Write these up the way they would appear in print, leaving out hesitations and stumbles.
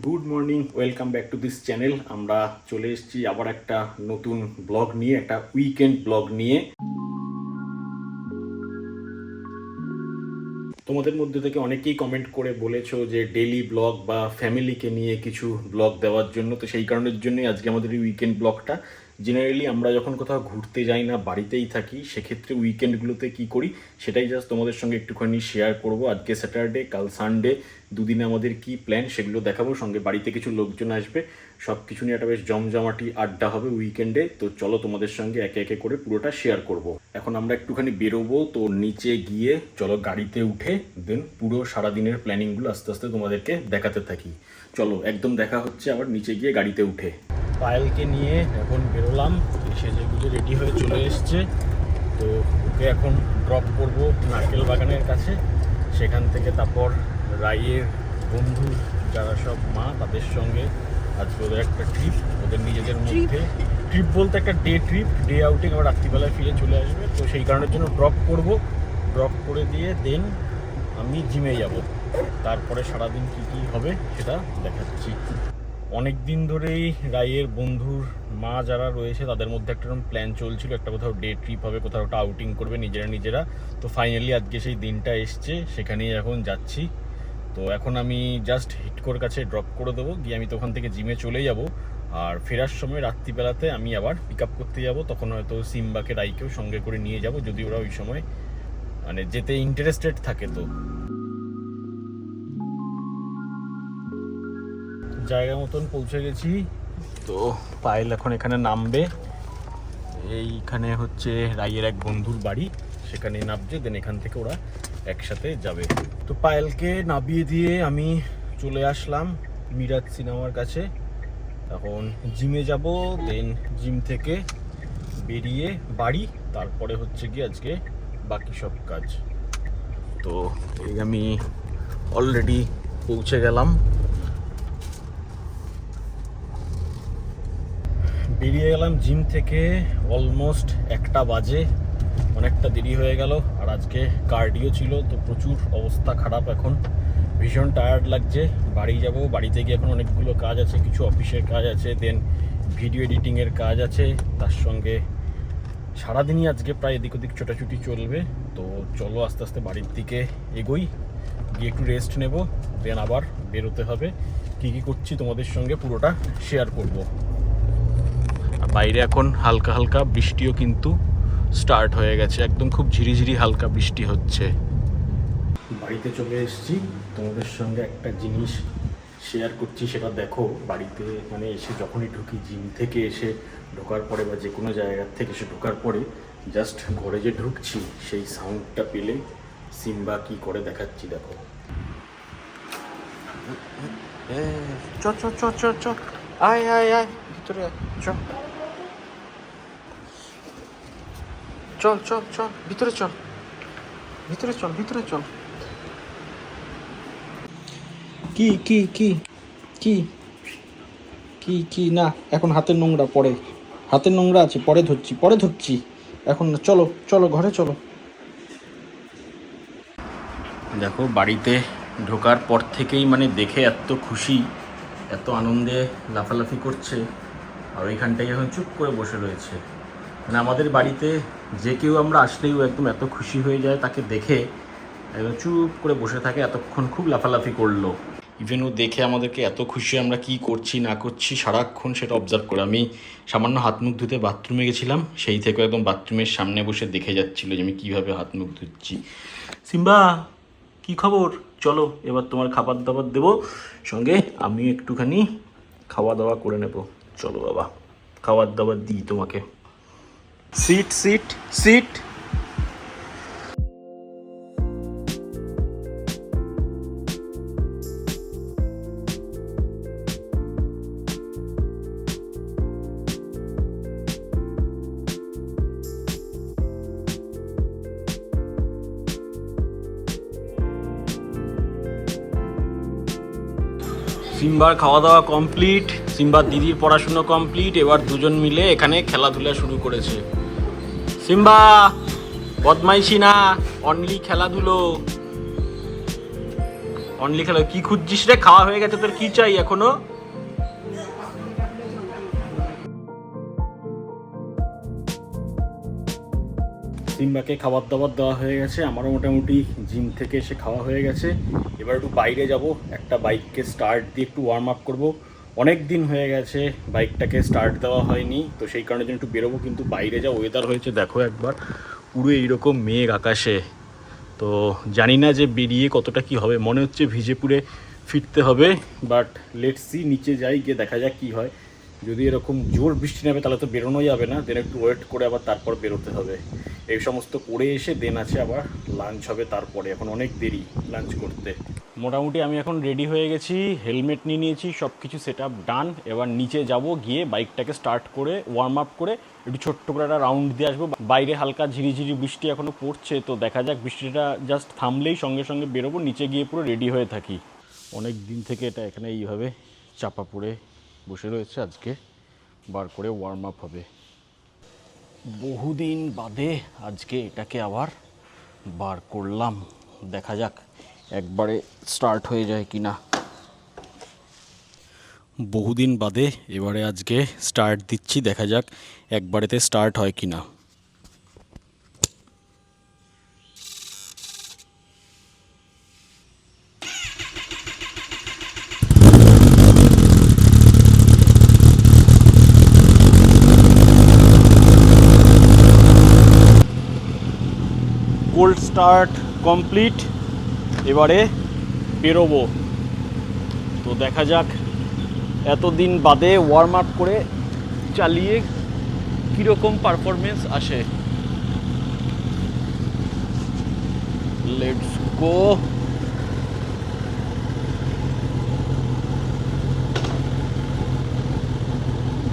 Good morning, welcome back to this channel. আমরা চলে এসেছি আবার একটা নতুন ব্লগ নিয়ে, একটা উইকেন্ড ব্লগ নিয়ে। তোমাদের মধ্যে থেকে অনেকেই কমেন্ট করে বলেছো যে ডেইলি ব্লগ বা ফ্যামিলিকে নিয়ে কিছু ব্লগ দেওয়ার জন্য। তো সেই কারণের জন্যই আজকে আমাদের এই উইকেন্ড ব্লগটা। জেনারেলি আমরা যখন কোথাও ঘুরতে যাই না, বাড়িতেই থাকি, সেক্ষেত্রে উইকেন্ডগুলোতে কি করি সেটাই জাস্ট তোমাদের সঙ্গে একটুখানি শেয়ার করব। আজকে স্যাটারডে, কাল সানডে, দুদিনে আমাদের কি প্ল্যান সেগুলো দেখাবো। সঙ্গে বাড়িতে কিছু লোকজন আসবে, সব কিছু নিয়ে একটা বেশ জমজমাটি আড্ডা হবে উইকেন্ডে। তো চলো তোমাদের সঙ্গে একে একে করে পুরোটা শেয়ার করব। এখন আমরা একটুখানি বেরোবো, তো নিচে গিয়ে চলো গাড়িতে উঠে দেন পুরো সারাদিনের প্ল্যানিংগুলো আস্তে আস্তে তোমাদেরকে দেখাতে থাকি। চলো একদম দেখা হচ্ছে আবার নিচে গিয়ে গাড়িতে উঠে। পায়েলকে নিয়ে এখন বেরোলাম, সেজে গুজে রেডি হয়ে চলে এসছে। তো ওকে এখন ড্রপ করবো নারকেল বাগানের কাছে। সেখান থেকে তারপর রাইয়ের বন্ধু যারা সব মা, তাদের সঙ্গে আজকে ওদের একটা ট্রিপ, ওদের নিজেদের মধ্যে ট্রিপ বলতে একটা ডে আউটিং, আবার রাত্রিবেলায় ফিরে চলে আসবে। তো সেই কারণের জন্য ড্রপ করব। ড্রপ করে দিয়ে দেন আমি জিমে যাব। তারপরে সারাদিন কী কী হবে সেটা দেখাচ্ছি। অনেক দিন ধরেই রাইয়ের বন্ধুর মা যারা রয়েছে তাদের মধ্যে একটা এরকম প্ল্যান চলছিল, একটা কোথাও ডে ট্রিপ হবে, কোথাও একটা আউটিং করবে নিজেরা। তো ফাইনালি আজকে সেই দিনটা এসছে, সেখানেই এখন যাচ্ছি। তো এখন আমি জাস্ট হিটকোর কাছে ড্রপ করে দেবো, গিয়ে আমি তো ওখান থেকে জিমে চলে যাব। আর ফেরার সময় রাত্রিবেলাতে আমি আবার পিক আপ করতে যাব। তখন হয়তো সিম্বাকে রাইকেও সঙ্গে করে নিয়ে যাব, যদি ওরা ওই সময় মানে যেতে ইন্টারেস্টেড থাকে। তো জায়গা মতন পৌঁছে গেছি। তো পায়েল এখন এখানে নামবে। এইখানে হচ্ছে রাইয়ের এক বন্ধুর বাড়ি, সেখানে নামছে, দেন এখান থেকে ওরা একসাথে যাবে। তো পায়েলকে নামিয়ে দিয়ে আমি চলে আসলাম মিরাজ সিনেমার কাছে। এখন জিমে যাব, দেন জিম থেকে বেরিয়ে বাড়ি, তারপরে হচ্ছে গিয়ে আজকে বাকি সব কাজ। তো এই আমি অলরেডি পৌঁছে গেলাম। বেরিয়ে গেলাম জিম থেকে, অলমোস্ট 1টা বাজে, অনেকটা দেরি হয়ে গেল। আর আজকে কার্ডিও ছিল, তো প্রচুর অবস্থা খারাপ, এখন ভীষণ টায়ার্ড লাগছে। বাড়ি যাব, বাড়িতে গিয়ে এখন অনেকগুলো কাজ আছে, কিছু অফিসের কাজ আছে, দেন ভিডিও এডিটিংয়ের কাজ আছে, তার সঙ্গে সারাদিনই আজকে প্রায় এদিক ওদিক ছোটাছুটি চলবে। তো চলো আস্তে আস্তে বাড়ির দিকে এগোই, গিয়ে একটু রেস্ট নেব, দেন আবার বেরোতে হবে। কী কী করছি তোমাদের সঙ্গে পুরোটা শেয়ার করব। বাইরে এখন হালকা হালকা বৃষ্টিও কিন্তু স্টার্ট হয়ে গেছে, একদম খুব ঝিরিঝিরি হালকা বৃষ্টি হচ্ছে। বাড়িতে চলে এসেছি, তোমাদের সঙ্গে একটা জিনিস শেয়ার করছি, সেটা দেখো। বাড়িতে মানে এসে যখনই ঢুকি, জিম থেকে এসে ঢোকার পরে বা যে কোনো জায়গার থেকে এসে ঢোকার পরে জাস্ট ঘরে যে ঢুকছি, সেই সাউন্ডটা পেলে সিম্বা কি করে দেখাচ্ছি দেখো। চ চ চ চ চ আয় আয় আয় ভিতরে চ, চল চল চল ভিতরে চল, ভিতরে চল, ভিতরে চল। কি কি কি কি কি কি না, এখন হাতের নোংরা, পরে হাতের নোংরা আছে, পরে ধরছি এখন না। চলো চলো ঘরে চলো। দেখো বাড়িতে ঢোকার পর থেকেই মানে দেখে এত খুশি, এত আনন্দে লাফালাফি করছে। আর ওইখানটাই এখন চুপ করে বসে রয়েছে। মানে আমাদের বাড়িতে যে কেউ আমরা আসলেও একদম এত খুশি হয়ে যায় তাকে দেখে, একদম চুপ করে বসে থাকে। এতক্ষণ খুব লাফালাফি করলো। ইভেন ও দেখে আমাদেরকে এত খুশি, আমরা কি করছি না করছি সারাক্ষণ সেটা অবজার্ভ করে। আমি সামান্য হাত মুখ ধুতে বাথরুমে গেছিলাম, সেই থেকে একদম বাথরুমের সামনে বসে দেখে যাচ্ছিলো যে আমি কীভাবে হাত মুখ ধুচ্ছি। সিম্বা কি খবর? চলো এবার তোমার খাবার দাবার দেবো, সঙ্গে আমি একটুখানি খাওয়া দাওয়া করে নেব। চলো বাবা, খাবার দাবার দিই তোমাকে। Seat seat seat. সিম্বার খাওয়া দাওয়া কমপ্লিট, সিম্বার দিদির পড়াশুনো কমপ্লিট। এবার দুজন মিলে এখানে খেলাধুলা শুরু করেছে। সিম্বা বদমাইশি না, অনলি খেলাধুলো। অনলি খেলো, কি খুঁজছিস রে? খাওয়া হয়ে গেছে, তোর কি চাই এখনো? সিম্বাকে খাবার দাবার দেওয়া হয়ে গেছে, আমারও মোটামুটি জিম থেকে এসে খাওয়া হয়ে গেছে। এবার একটু বাইরে যাব, একটা বাইককে স্টার্ট দিয়ে একটু ওয়ার্ম আপ করবো। অনেক দিন হয়ে গেছে বাইকটাকে স্টার্ট দেওয়া হয়নি, তো সেই কারণে জন্য একটু বেরোবো। কিন্তু বাইরে যা ওয়েদার হয়েছে দেখো একবার, পুরো এইরকম মেঘ আকাশে। তো জানি না যে বেরিয়ে কতটা কি হবে, মনে হচ্ছে ভিজে পুড়ে ফিরতে হবে। বাট লেটস সি, নিচে যাই, গিয়ে দেখা যাক কি হয়। যদি এরকম জোর বৃষ্টি নামে তাহলে তো বেরোনো যাবে না, দেন একটু ওয়েট করে আবার তারপর বেরোতে হবে। এই সমস্ত করে এসে দেন আছে আবার লাঞ্চ হবে তারপরে, এখন অনেক দেরি লাঞ্চ করতে। মোটামুটি আমি এখন রেডি হয়ে গেছি, হেলমেট নিয়ে নিয়েছি, সব কিছু সেট আপ ডান। এবার নিচে যাব, গিয়ে বাইকটাকে স্টার্ট করে ওয়ার্ম আপ করে একটু ছোট্ট করে একটা রাউন্ড দিয়ে আসবো। বাইরে হালকা ঝিরিঝিরি বৃষ্টি এখনও পড়ছে, তো দেখা যাক বৃষ্টিটা জাস্ট থামলেই সঙ্গে সঙ্গে বেরোবো, নিচে গিয়ে পুরো রেডি হয়ে থাকি। অনেক দিন থেকে এটা এখানে এইভাবে চাপা পড়ে বসে রয়েছে, আজকে বার করে ওয়ার্ম আপ হবে। বহুদিন বাদে আজকে এটাকে আবার বার করলাম, দেখা যাক একবারে স্টার্ট হয়ে যায় কি না। বহুদিন বাদে এবারে আজকে স্টার্ট দিচ্ছি, দেখা যাক একবারেতে স্টার্ট হয় কি না। কোল্ড স্টার্ট কমপ্লিট, এবারে বেরোবো। তো দেখা যাক এতদিন বাদে ওয়ার্ম আপ করে চালিয়ে কীরকম পারফরমেন্স আসে। Let's go.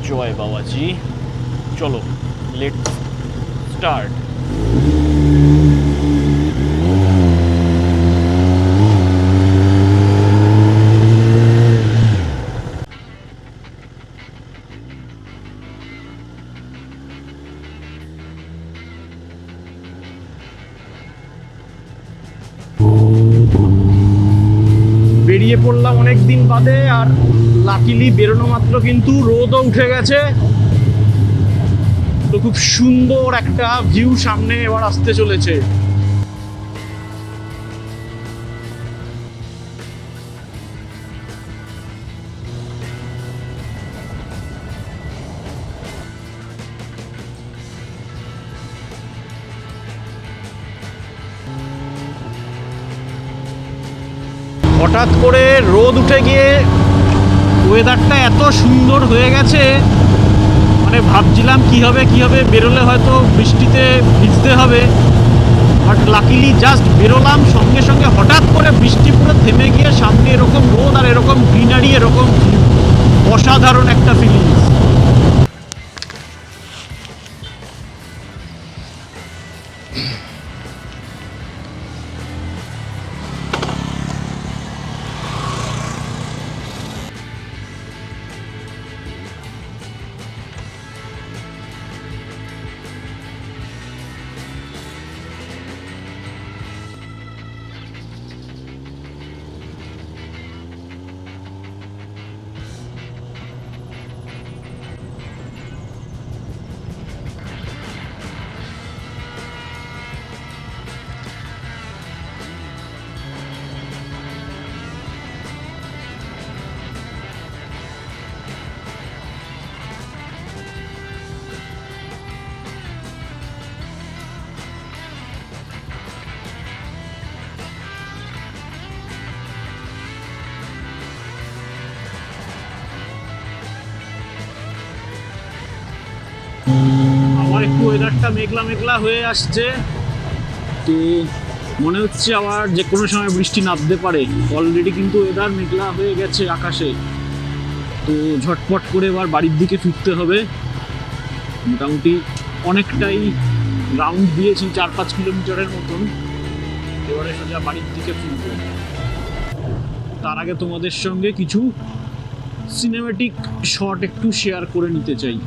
জয় বাবাজি, চলো লেটস স্টার্ট। বেরিয়ে পড়লাম অনেক দিন বাদে, আর লাকিলি বেরোনো মাত্র কিন্তু রোদও উঠে গেছে। তো খুব সুন্দর একটা ভিউ সামনে এবার আসতে চলেছে। হঠাৎ করে রোদ উঠে গিয়ে ওয়েদারটা এত সুন্দর হয়ে গেছে, মানে ভাবছিলাম কি হবে বেরোলে হয়তো বৃষ্টিতে ভিজতে হবে। বাট লাকিলি জাস্ট বেরোলাম, সঙ্গে সঙ্গে হঠাৎ করে বৃষ্টি পুরো থেমে গিয়ে সামনে এরকম রোদ আর এরকম গ্রিনারি, এরকম অসাধারণ একটা ফিলিংস। আবার একটু ওয়েদারটা মেঘলা মেঘলা হয়ে আসছে, তো মনে হচ্ছে আবার যে কোনো সময় বৃষ্টি নামতে পারে। অলরেডি কিন্তু ওয়েদার মেঘলা হয়ে গেছে আকাশে, তো ঝটপট করে এবার বাড়ির দিকে ফিরতে হবে। মোটামুটি অনেকটাই রাউন্ড দিয়েছি, 4-5 কিলোমিটারের মতন। এবারে সোজা বাড়ির দিকে ফিরবো। তার আগে তোমাদের সঙ্গে কিছু সিনেমেটিক শট একটু শেয়ার করে নিতে চাই।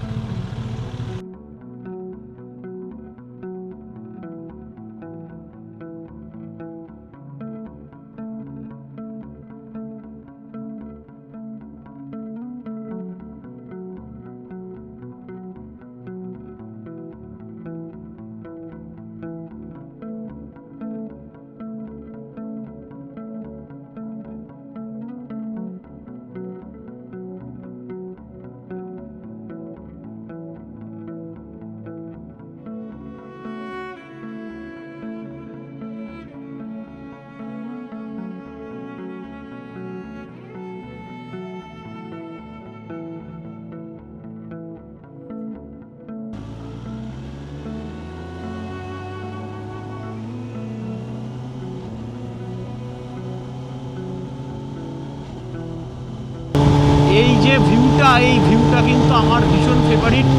এই ভিউটা কিন্তু আমার ভীষণ ফেভারিট।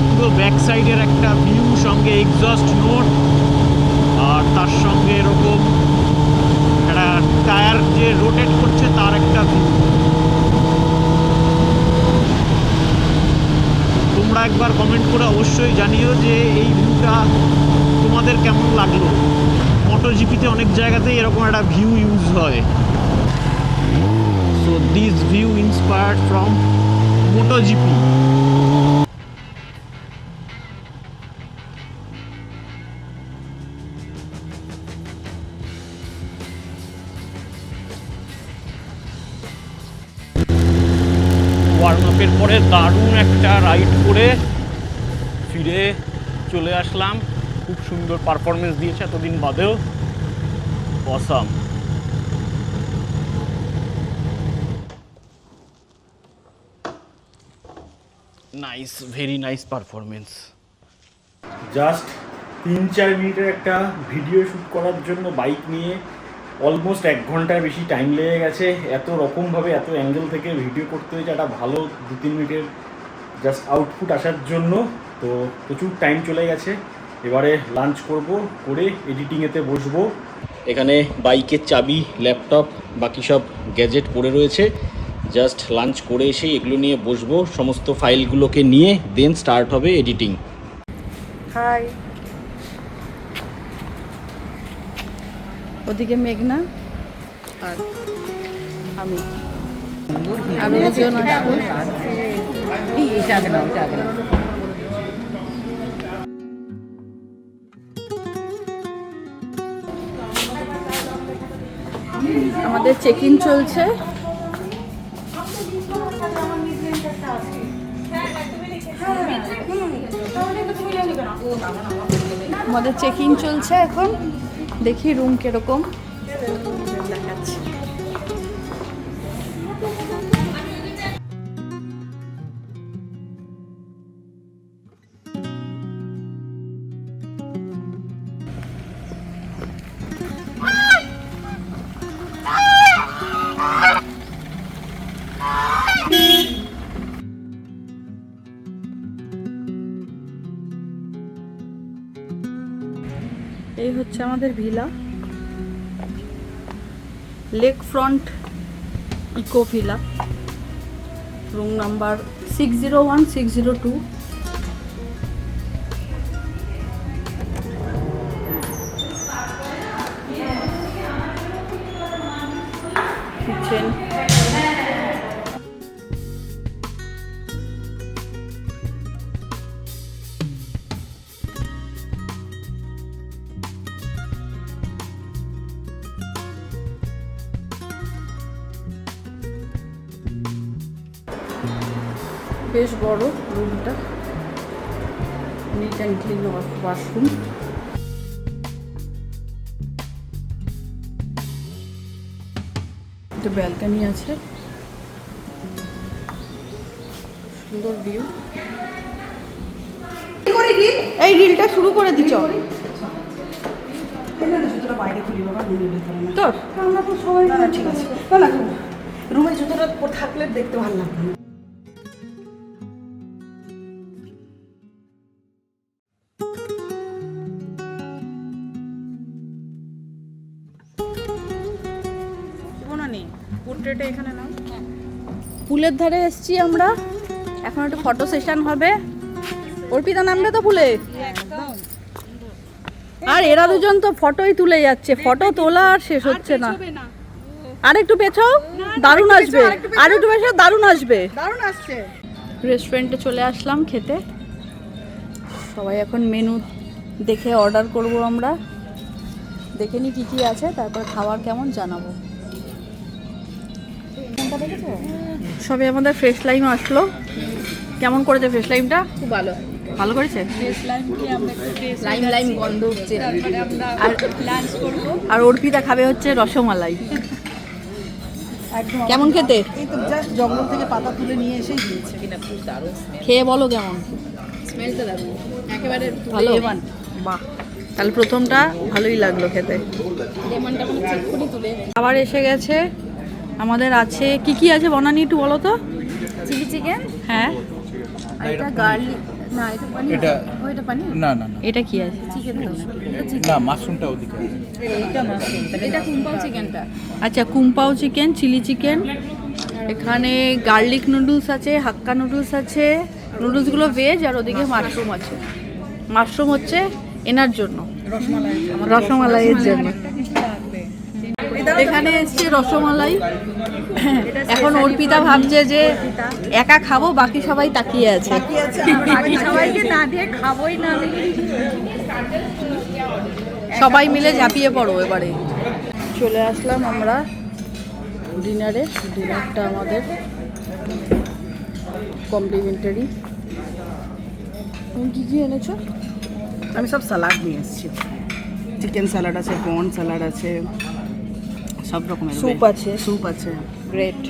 পুরো ব্যাক সাইডের একটা ভিউ, সঙ্গে এক্সস্ট নোট, আর তার সঙ্গে এরকম একটা টায়ার যে রোটেট করছে তার একটা ভিউ। তোমরা একবার কমেন্ট করে অবশ্যই জানিও যে এই ভিউটা তোমাদের কেমন লাগলো। মোটোজিপিতে অনেক জায়গাতেই এরকম একটা ভিউ ইউজ হয়। So this view inspired from MotoGP। Warm আপের পরে দারুণ একটা রাইড করে ফিরে চলে আসলাম। খুব সুন্দর পারফরমেন্স দিয়েছে এতদিন বাদেও, awesome. Nice, very nice performance. Just 3-4 মিনিটের একটা ভিডিও শ্যুট করার জন্য বাইক নিয়ে অলমোস্ট 1 ঘন্টার বেশি টাইম লেগে গেছে। এত রকমভাবে এত অ্যাঙ্গেল থেকে ভিডিও করতে হয়েছে একটা ভালো 2-3 মিনিটের জাস্ট আউটপুট আসার জন্য। তো প্রচুর টাইম চলে গেছে। এবারে লাঞ্চ করব, করে এডিটিংয়েতে বসবো। এখানে বাইকের চাবি, ল্যাপটপ, বাকি সব গ্যাজেট পড়ে রয়েছে। জাস্ট লাঞ্চ করে এসে এগুলো নিয়ে বসবো, সমস্ত ফাইলগুলোকে নিয়ে দেন স্টার্ট হবে এডিটিং। হাই, ওদিকে মেঘনা আর আমি দুজন আমাদের চেক ইন চলছে। আমাদের চেক ইন চলছে এখন। দেখি রুম কিরকম দেখাচ্ছি। এই হচ্ছে আমাদের villa, lake front eco villa, room number 601-602। Kitchen, বেশ বড় রুমটা, নিট অ্যান্ড ক্লিন ওয়াশরুম। একটা ব্যালকনি আছে, সুন্দর ভিউ। এই রিলটা শুরু করে দিচ্ছ তোর? ঠিক আছে, না রুমে জুতোটা থাকলে দেখতে ভালো লাগবে না। এখানে নাও। পুলের ধারে এসছি আমরা, এখন একটু ফটো সেশন হবে। অর্পিতা নামবে তো পুলে, আর এরা দুজন তো ফটোই তুলে যাচ্ছে। ফটো তোলা আর শেষ হচ্ছে না। আর একটু পেছাও, দারুণ আসবে। আর একটু পেছাও, দারুণ আসবে, দারুণ আসছে। রেস্টুরেন্টে চলে আসলাম খেতে। সবাই এখন মেনু দেখে অর্ডার করব আমরা। দেখে নি কী আছে, তারপর খাবার কেমন জানাবো। সবে আমাদের ফ্রেশ লাইম আসলো। কেমন করেছে ফ্রেশ লাইমটা? খুব ভালো, ভালো করেছে। ফ্রেশ লাইমকে আমরা লাইম লাইম গন্ধ উঠছে। তারপরে আমরা লাঞ্চ করব। আর অর্পিতা খাবে হচ্ছে রসমালাই। কেমন খেতে? এই তো জাস্ট জঙ্গল থেকে পাতা তুলে নিয়ে এসেই দিয়েছে। কিনা খুব দারুণ স্মেল। খেয়ে বলো কেমন স্মেলটা দারুণ, একেবারে ভালো। বাহ, তাহলে প্রথমটা ভালোই লাগলো খেতে। লেমনটা মানে চেক করে তুলে। খাবার এসে গেছে আমাদের। আছে কি কি আছে বনানি, একটু বলো তো। চিলি চিকেন, হ্যাঁ, আর এটা গার্লিক, না এটা পানির, এটা ওইটা পানির, না না না এটা কি আছে? চিকেন তো এটা চিকেন, না মাশরুমটা ওদিকে আছে। এটা কুম্পাও চিকেনটা। আচ্ছা, কুম্পাও চিকেন, চিলি চিকেন, এখানে গার্লিক নুডলস আছে, হাক্কা নুডলস আছে, নুডলসগুলো ভেজ, আর ওদিকে মাশরুম আছে। মাশরুম হচ্ছে এনার জন্য, রসমালাইয়ের জন্য। এখানে এসছে রসমালাই। এখন অর্পিতা ভাবছে যে একা খাবো, বাকি সবাই তাকিয়ে আছে। বাকি সবাইকে না দিয়ে খাবোই না আমি। সবাই মিলে ঝাঁপিয়ে পড়ো এবারে। চলে আসলাম আমরা ডিনারে। ডিনারটা আমাদের কমপ্লিমেন্টারি। তুমি কী কী এনেছো? আমি সব স্যালাড নিয়ে এসেছি। চিকেন স্যালাড আছে, কর্ন স্যালাড আছে, সব রকমের স্যুপ আছে। স্যুপ আছে। গ্রেট।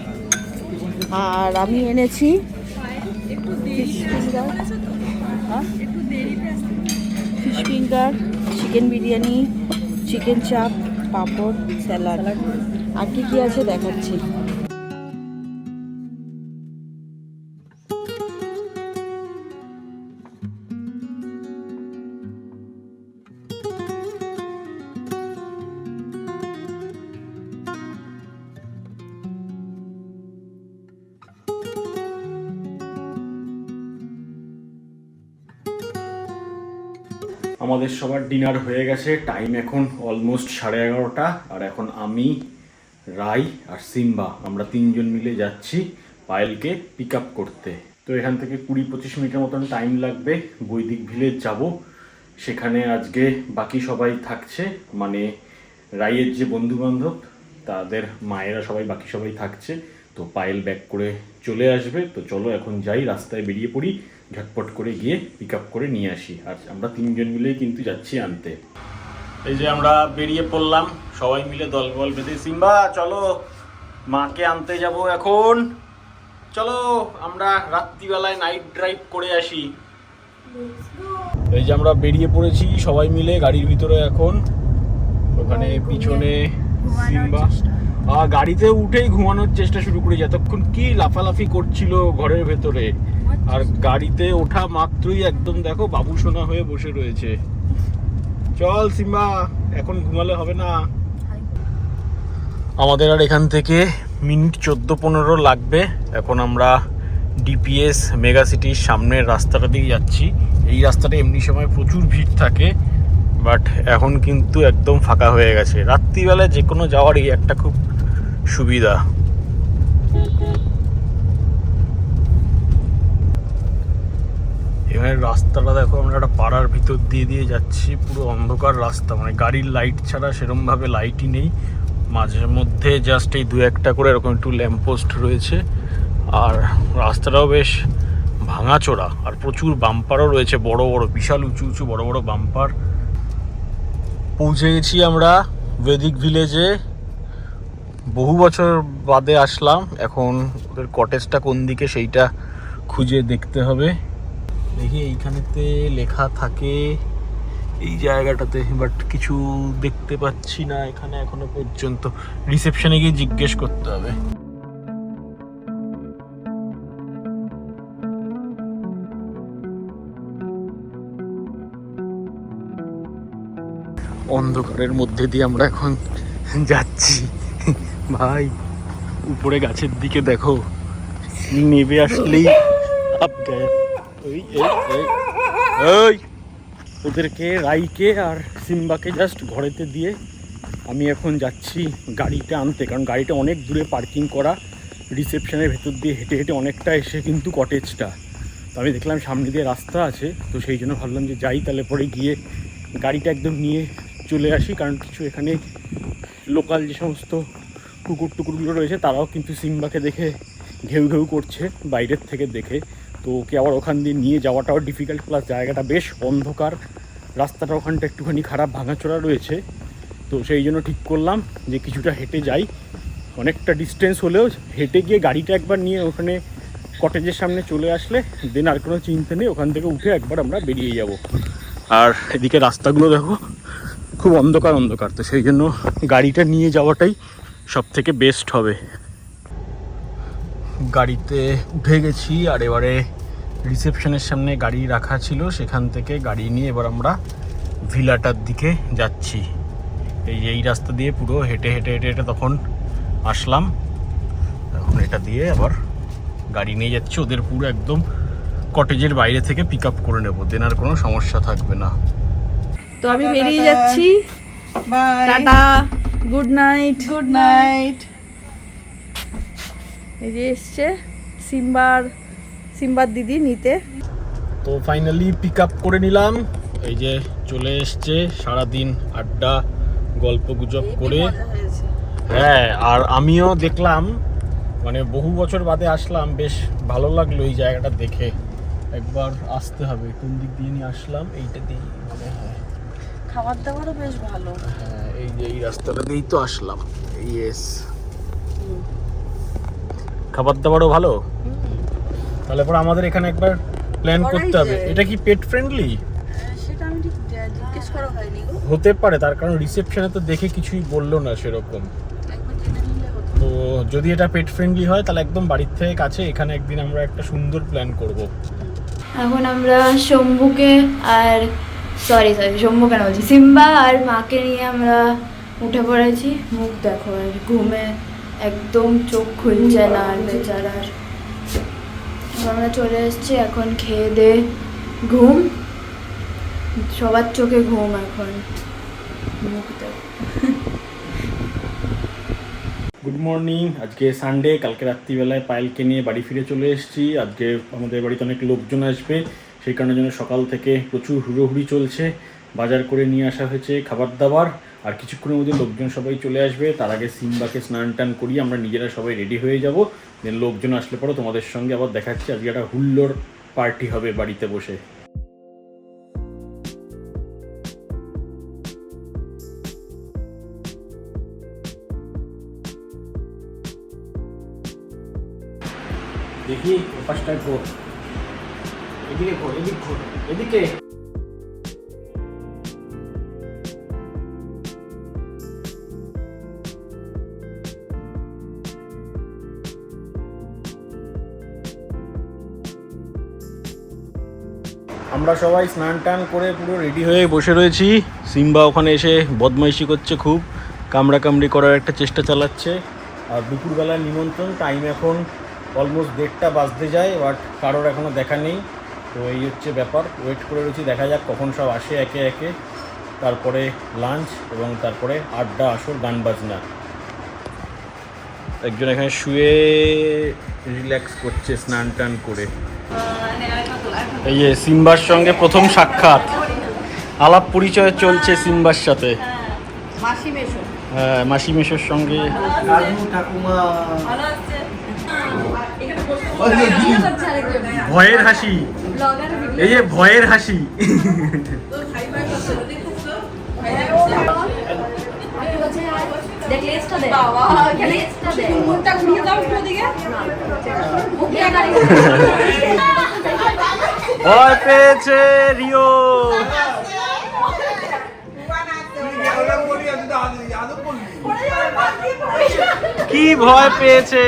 আর আমি এনেছি fish finger, chicken biryani, chicken চাপ, পাঁপড়, স্যালাড। আর কি কি আছে দেখাচ্ছি। আমাদের সবার ডিনার হয়ে গেছে। টাইম এখন অলমোস্ট 11:30, আর এখন আমি, রাই আর সিম্বা আমরা 3 জন মিলে যাচ্ছি পায়েলকে পিক আপ করতে। তো এখান থেকে 20-25 মিনিটের মতন টাইম লাগবে। বৈদিক ভিলেজ যাব, সেখানে আজকে বাকি সবাই থাকছে, মানে রাইয়ের যে বন্ধু বান্ধব তাদের মায়েরা সবাই, বাকি সবাই থাকছে। তো পায়েল ব্যাক করে চলে আসবে। তো চলো এখন যাই, রাস্তায় বেরিয়ে পড়ি, ঝটপট করে গিয়ে পিক আপ করে নিয়ে আসি। আর আমরা 3 জন মিলেই কিন্তু যাচ্ছি আনতে। এই যে আমরা বেরিয়ে পড়লাম সবাই মিলে দলবল বেঁধে। সিম্বা চলো, মাকে আনতে যাব এখন। চলো আমরা রাত্রিবেলায় নাইট ড্রাইভ করে আসি। এই যে আমরা বেরিয়ে পড়েছি সবাই মিলে গাড়ির ভিতরে এখন। ওখানে পিছনে সিম্বা আর গাড়িতে উঠেই ঘুমানোর চেষ্টা শুরু করে, যতক্ষণ কি লাফালাফি করছিল ঘরের ভেতরে। আর গাড়িতে ওঠা মাত্রই একদম দেখো বাবু সোনা হয়ে বসে রয়েছে। চল সিম্বা, এখন ঘুমালে হবে না। আমাদের আর এখান থেকে মিনিট 14-15 লাগবে। এখন আমরা ডিপিএস মেগা সিটির সামনের রাস্তাটা দিয়ে যাচ্ছি। এই রাস্তাটা এমনি সময় প্রচুর ভিড় থাকে, বাট এখন কিন্তু একদম ফাঁকা হয়ে গেছে। রাত্রিবেলায় যে কোনো যাওয়ারই একটা খুব সুবিধা। এখানে রাস্তাটা দেখো, আমরা একটা পাড়ার ভিতর দিয়ে যাচ্ছি, পুরো অন্ধকার রাস্তা, মানে গাড়ির লাইট ছাড়া সেরমভাবে লাইটই নেই। মাঝে মধ্যে জাস্ট এই 2-1টা করে এরকম একটু ল্যাম্পপোস্ট রয়েছে। আর রাস্তাটাও বেশ ভাঙাচোরা, আর প্রচুর বাম্পারও রয়েছে, বড় বড় বিশাল উঁচু উঁচু বড় বড় বাম্পার। পৌঁছে গেছি আমরা বৈদিক ভিলেজে। বহু বছর বাদে আসলাম। এখন ওদের কটেজটা কোন দিকে সেইটা খুঁজে দেখতে হবে। দেখি এইখানেতে লেখা থাকে এই জায়গাটাতে, বাট কিছু দেখতে পাচ্ছি না এখানে এখনো পর্যন্ত। রিসেপশনে গিয়ে জিজ্ঞেস করতে হবে। অন্ধকারের মধ্যে দিয়ে আমরা এখন যাচ্ছি। ভাই উপরে গাছের দিকে দেখো, নেবে আসলেই আপ গায়ে। ওই ওদেরকে, রাইকে আর সিম্বাকে জাস্ট ঘরেতে দিয়ে আমি এখন যাচ্ছি গাড়িটা আনতে, কারণ গাড়িটা অনেক দূরে পার্কিং করা। রিসেপশনের ভেতর দিয়ে হেঁটে হেঁটে অনেকটা এসে কিন্তু কটেজটা। তো আমি দেখলাম সামনে দিয়ে রাস্তা আছে, তো সেই জন্য ভাবলাম যে যাই, তাহলে পরে গিয়ে গাড়িটা একদম নিয়ে চলে আসি। কারণ কিছু এখানে লোকাল যে সমস্ত কুকুর টুকুরগুলো রয়েছে তারাও কিন্তু সিম্বাকে দেখে ঘেউ ঘেউ করছে বাইরের থেকে দেখে। তো ওকে আবার ওখান দিয়ে নিয়ে যাওয়াটাও ডিফিকাল্ট, প্লাস জায়গাটা বেশ অন্ধকার, রাস্তাটা ওখানটা একটুখানি খারাপ ভাঙাচোরা রয়েছে। তো সেই জন্য ঠিক করলাম যে কিছুটা হেঁটে যাই, অনেকটা ডিস্টেন্স হলেও হেঁটে গিয়ে গাড়িটা একবার নিয়ে ওখানে কটেজের সামনে চলে আসলে দেন আর কোনো চিন্তা নেই, ওখান থেকে উঠে একবার আমরা বেরিয়ে যাব। আর এদিকে রাস্তাগুলো দেখো খুব অন্ধকার অন্ধকার, তো সেই জন্য গাড়িটা নিয়ে যাওয়াটাই সব থেকে বেস্ট হবে। গাড়িতে উঠে গেছি, আর এবারে রিসেপশনের সামনে গাড়ি রাখা ছিল, সেখান থেকে গাড়ি নিয়ে এবার আমরা ভিলাটার দিকে যাচ্ছি। এই রাস্তা দিয়ে পুরো হেঁটে হেঁটে হেঁটে হেঁটে তখন আসলাম, এখন এটা দিয়ে আবার গাড়ি নিয়ে যাচ্ছি। ওদের পুরো একদম কটেজের বাইরে থেকে পিক আপ করে নেবো, দেন আর কোনো সমস্যা থাকবে না। তো আমি বেরিয়ে যাচ্ছি, bye, tata, good night. Good night. এই যে এসছে সিম্বার দিদি নিতে। তো ফাইনালি পিক আপ করে নিলাম, এই যে চলে এসছে। সারাদিন আড্ডা গল্প গুজব করে, হ্যাঁ, আর আমিও দেখলাম, মানে বহু বছর বাদে আসলাম, বেশ ভালো লাগলো এই জায়গাটা দেখে। একবার আসতে হবে। কোন দিক দিয়ে নিয়ে আসলাম? এইটা দিয়ে মনে হয়। খাবার দাবারও বেশ ভালো। হ্যাঁ, এই যে এই রাস্তাটা দিয়েই তো আসলাম। ইয়েস, খাবার দাবারও ভালো। তাহলে পরে আমাদের এখানে একবার প্ল্যান করতে হবে। এটা কি পেট ফ্রেন্ডলি? সেটা আমি ঠিক জিজ্ঞেস করা হয়নি গো। হতে পারে, তার কারণ রিসেপশনে তো দেখে কিছুই বললো না সেরকম। একবার জেনে নিলে হতো। তো যদি এটা পেট ফ্রেন্ডলি হয় তাহলে একদম বাড়ির থেকে কাছে, এখানে একদিন আমরা একটা সুন্দর প্ল্যান করব। এখন আমরা শম্ভুকে আর শম্ভু কেন বলছি, সিম্বা আর মাকে নিয়ে আমরা উঠে পড়েছি। মুখ দেখো, আর ঘুমে একদম চোখ খুলছে না আর বেচারার। আমরা চলে এসেছি, এখন খেয়ে দে ঘুম, সবার চোখে ঘুম এখন। মুখ দেখো। Good morning. আজকে সানডে, কালকে রাত্রিবেলায় পায়েলকে নিয়ে বাড়ি ফিরে চলে এসেছি। আজকে আমাদের বাড়িতে অনেক লোকজন আসবে, সেই কারণের জন্য সকাল থেকে প্রচুর হুড়োহুড়ি চলছে। বাজার করে নিয়ে আসা হয়েছে খাবার দাবার, আর কিছুক্ষণের মধ্যে লোকজন সবাই চলে আসবে। তার আগে সিম্বাকে স্নান টান করিয়ে আমরা নিজেরা সবাই রেডি হয়ে যাব। দেন লোকজন আসলে পরে তোমাদের সঙ্গে আবার দেখাচ্ছি। আজকে একটা হুল্লোড় পার্টি হবে বাড়িতে বসে। দেখি পাঁচটা ঘোর, এদিকে ঘোর, এদিক ঘোর, এদিকে। আমরা সবাই স্নান টান করে পুরো রেডি হয়ে বসে রয়েছি। সিম্বা ওখানে এসে বদমাইশি করছে, খুব কামড়াকামড়ি করার একটা চেষ্টা চালাচ্ছে। আর দুপুরবেলার নিমন্ত্রণ, টাইম এখন অলমোস্ট 1:30 বাজতে যায়, বাট কারোর এখনও দেখা নেই। তো এই হচ্ছে ব্যাপার, ওয়েট করে রয়েছি, দেখা যাক কখন সব আসে একে একে। তারপরে লাঞ্চ এবং তারপরে আড্ডা, আসর, গান বাজনা। একজন এখানে শুয়ে রিল্যাক্স করছে স্নান টান করে। এই যে সিম্বার সঙ্গে প্রথম সাক্ষাৎ, আলাপ পরিচয় চলছে সিম্বার সাথে। মাসি মেশো। হ্যাঁ, মাসি মেশোর সঙ্গে। ভয়ের হাসি, এই যে ভয়ের হাসি। ভয় পেয়েছে রিও। কি ভয় পেয়েছে?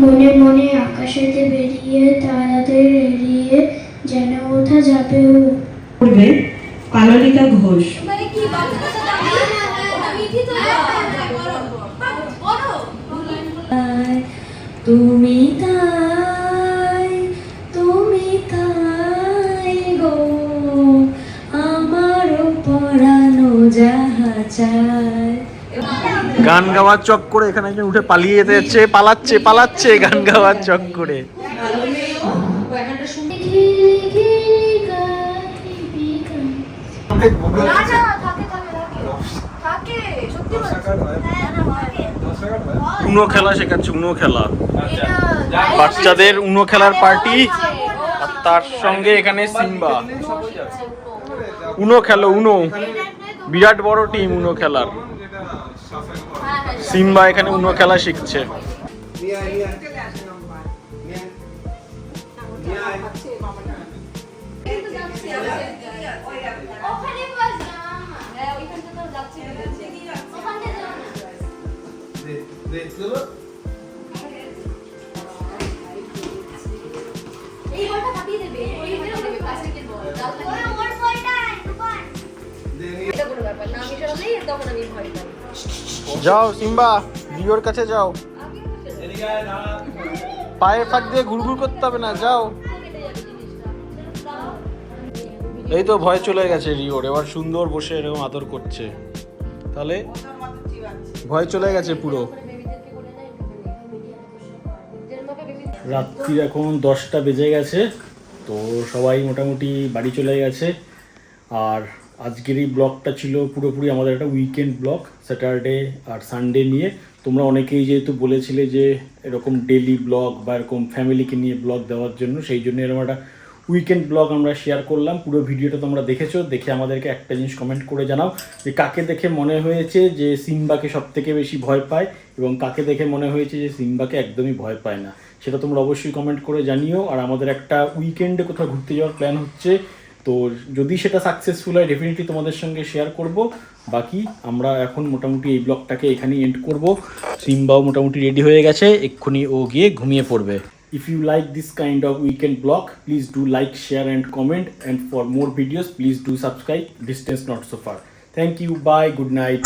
মনে মনে আকাশেতে বেরিয়ে তারাদের এড়িয়ে যেন ওঠা যাবে করবে পাললিকা ঘোষ। তুমি তাই, তুমি তাই গো আমারও পরানো যাহা চায়। গান গাওয়ার চক করে এখানে একজন উঠে পালিয়ে যেতে যাচ্ছে, পালাচ্ছে গান গাওয়ার চক করে। উনো খেলা শেখাচ্ছে, উনো খেলা, বাচ্চাদের উনো খেলার পার্টি। আর তার সঙ্গে এখানে সিম্বা উনো খেলো, উনো, বিরাট বড় টিম উনো খেলার। সিম্বা এখানে উনো খেলা শিখছে। যাও সিম্বা, রিওর কাছে যাও, পায়ের ফাঁক দিয়ে ঘুরঘুর করতে হবে না, যাও। এই তো ভয় চলে গেছে রিওর, এবার সুন্দর বসে এরকম আদর করছে, তাহলে ভয় চলে গেছে পুরো। রাত্রি এখন 10টা বেজে গেছে, তো সবাই মোটামুটি বাড়ি চলে গেছে। আর আজকের এই ব্লগটা ছিল পুরোপুরি আমাদের একটা উইকেন্ড ব্লগ, স্যাটারডে আর সানডে নিয়ে। তোমরা অনেকেই যেহেতু বলেছিলে যে এরকম ডেলি ব্লগ বা এরকম ফ্যামিলিকে নিয়ে ব্লগ দেওয়ার জন্য, সেই জন্য এরকম একটা উইকেন্ড ব্লগ আমরা শেয়ার করলাম। পুরো ভিডিওটা তোমরা দেখেছো, দেখে আমাদেরকে একটা জিনিস কমেন্ট করে জানাও যে কাকে দেখে মনে হয়েছে যে সিম্বাকে সবথেকে বেশি ভয় পায়, এবং কাকে দেখে মনে হয়েছে যে সিম্বাকে একদমই ভয় পায় না, সেটা তোমরা অবশ্যই কমেন্ট করে জানিও। আর আমাদের একটা উইকেন্ডে কোথাও ঘুরতে যাওয়ার প্ল্যান হচ্ছে, তো যদি সেটা সাকসেসফুল হয় ডেফিনেটলি তোমাদের সঙ্গে শেয়ার করব। বাকি আমরা এখন মোটামুটি এই ব্লগটাকে এখানেই এন্ড করব। সিম্বাও মোটামুটি রেডি হয়ে গেছে, এক্ষুনি ও গিয়ে ঘুমিয়ে পড়বে। If you like this kind of weekend vlog, please do like, share and comment, and for more videos please do subscribe. Distance not so far. Thank you, bye, good night.